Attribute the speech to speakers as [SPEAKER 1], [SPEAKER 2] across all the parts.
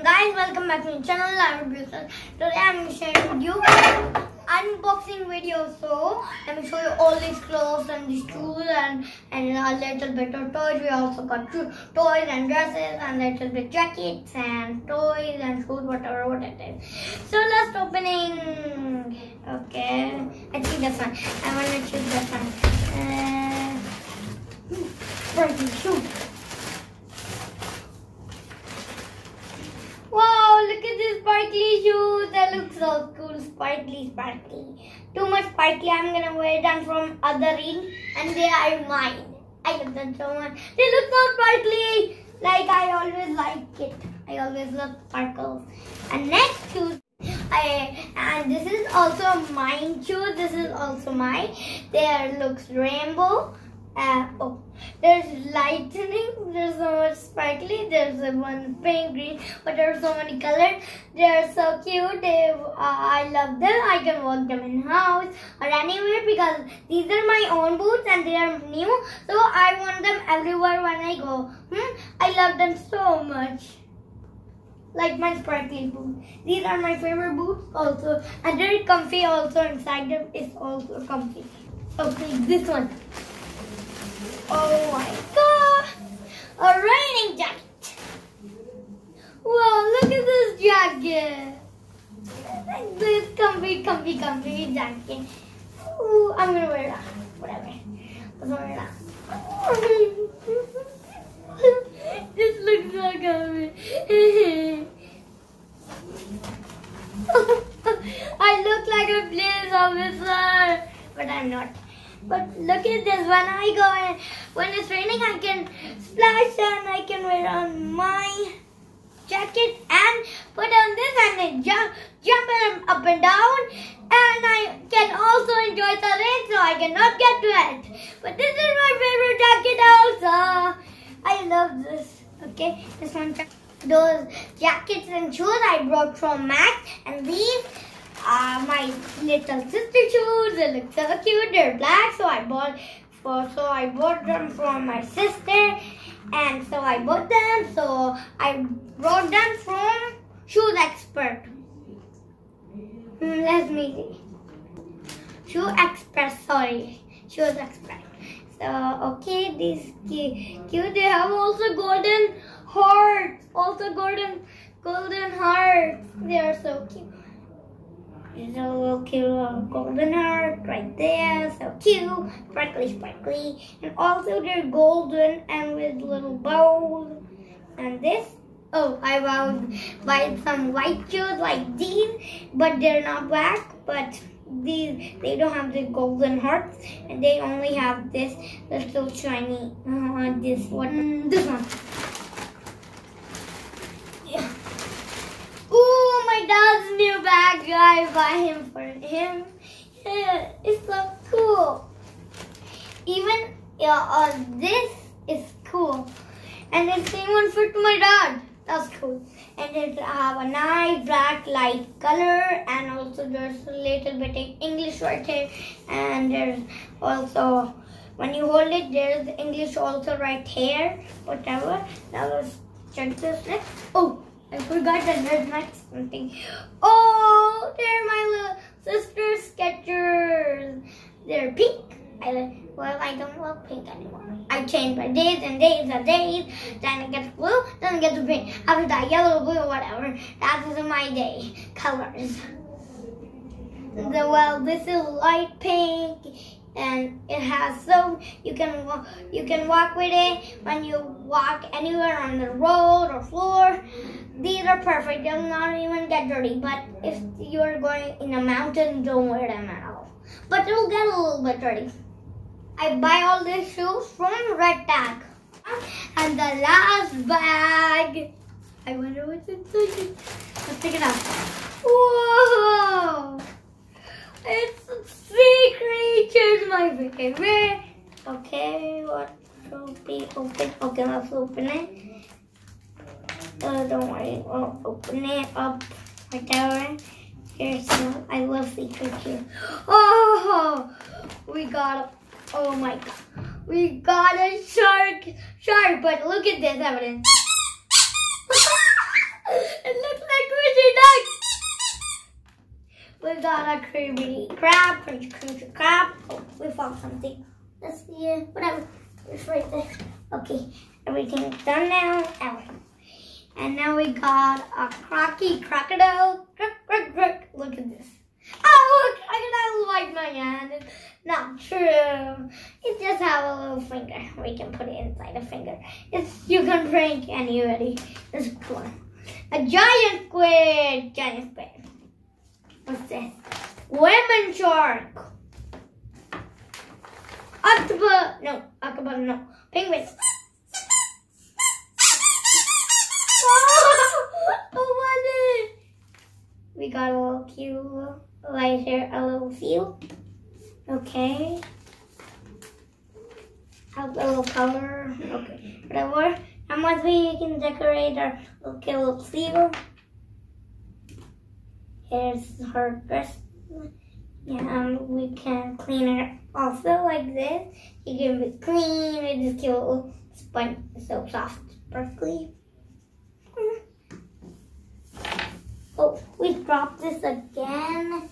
[SPEAKER 1] Guys, welcome back to my channel. I'm Bruce. Today I'm sharing with you unboxing video. So let me show you all these clothes and these shoes and a little bit of toys. We also got toys and dresses and little bit jackets and toys and shoes, whatever what it is. So let's opening. Okay, I think this one. I want to choose this one. Sparkly shoe. Wow, look at this sparkly shoes. They look so cool. Sparkly, sparkly. Too much sparkly. I'm gonna wear them from other ring and they are mine. I love them so much. They look so sparkly. Like I always like it. I always love sparkles. And next shoes. And this is also mine shoe. This is also mine. There looks rainbow. There's lightning, there's so much sparkly, there's one pink, green, but there's so many colors. They're so cute. I love them. I can walk them in house or anywhere because these are my own boots and they are new. So I want them everywhere when I go. I love them so much. Like my sparkly boots. These are my favorite boots also. And they're comfy also. Inside them is also comfy. Okay, this one. Oh my god! A raining jacket! Wow, look at this jacket! This comfy jacket. Ooh, I'm gonna wear that. Whatever. I'm gonna wear that. This looks so comfy. I look like a police officer, but I'm not. But look at this, when I go and when it's raining I can splash and I can wear on my jacket and put on this and then jump up and down, and I can also enjoy the rain so I cannot get wet. But this is my favorite jacket also. I love this. Okay, this one. Those jackets and shoes I brought from Max, and these my little sister shoes. They look so cute. They're black, so I bought them from my sister, and so I bought them. So I brought them from Shoes Expert. Let me see. Shoes Expert. So okay, these cute. They have also golden hearts. Golden hearts. They are so cute. There's a little cute golden heart right there, so cute, sparkly, and also they're golden and with little bows. And this, I will buy some white shoes like these, but they're not black. But they don't have the golden hearts, and they only have this little shiny. This one. My dad's new bag. I buy him for him. Yeah, it's so cool. Even this is cool, and the same one fit my dad. That's cool. And it have a nice black light color, and also there's a little bit of English right here, and there's also when you hold it, there's English also right here. Whatever. Now let's check this next. I forgot that there's next something. They're my little sister Skechers. They're pink. I don't love pink anymore. I change by days and days and days. Then it gets blue, then it gets green. After that, yellow, blue, whatever. That is my day. Colors. This is light pink. And it has you can walk with it when you walk anywhere on the road or floor. These are perfect. They'll not even get dirty. But if you are going in a mountain, don't wear them at all. But it'll get a little bit dirty. I buy all these shoes from Red Tag. And the last bag. I wonder what's inside. Let's take it out. Whoa! It's sea creatures, my favorite. Okay, what should be open? Okay, let's open it. Don't worry, we'll open it up. Whatever. Here's some. I love sea creatures. We got a shark. But look at this evidence. Kirby crab, crunchy crab. Oh, we found something. Let's see it. Whatever. It's right there. Okay, everything's done now. Ow. And now we got a crocky crocodile. Look at this. Oh, look, crocodile like my hand. It's not true. It just have a little finger. We can put it inside a finger. You can drink anybody. This is cool. A giant squid. Giant squid. What's this? Lemon shark. Octopus. No, octopus. No. Penguin. Oh, we got a little cute right here, a little seal. Okay. A little color. Okay. Whatever. And once we can decorate our little seal. Here's her dress. Yeah, and we can clean her also like this. You can be clean with this cute little sponge. So soft, sparkly. Oh, we dropped this again.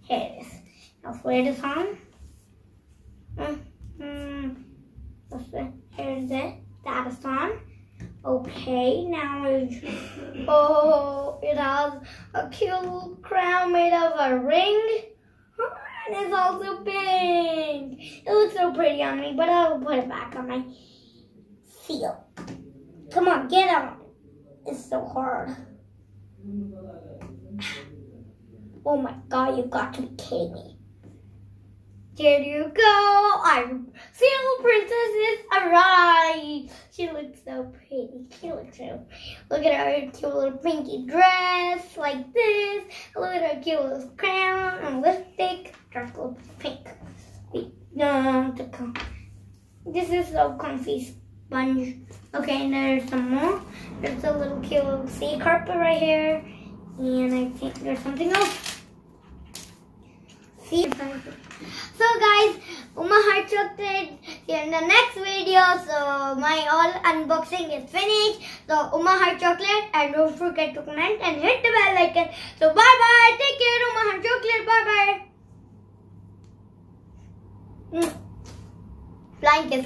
[SPEAKER 1] Here it is. Now flare this on. Here's it. That is on. Okay, now it has a cute crown made of a ring. And it's also pink. It looks so pretty on me, but I will put it back on my seal. Come on, get out. It's so hard. Oh my god, you got to be kidding me. There you go. Our seal princess is arrived. She looks so pretty. She looks so. Look at her cute little pinky dress like this. Look at her cute little crown and lipstick. Dark little pink. This is so comfy sponge. Okay, and there's some more. There's a little cute little sea carpet right here. And I think there's something else. See? So guys, Uma Heart Chocolate, see you in the next video. So my all unboxing is finished. So Uma Heart Chocolate, and don't forget to comment and hit the bell icon. So bye bye. Take care, Uma Heart Chocolate. Bye bye. Flying kiss.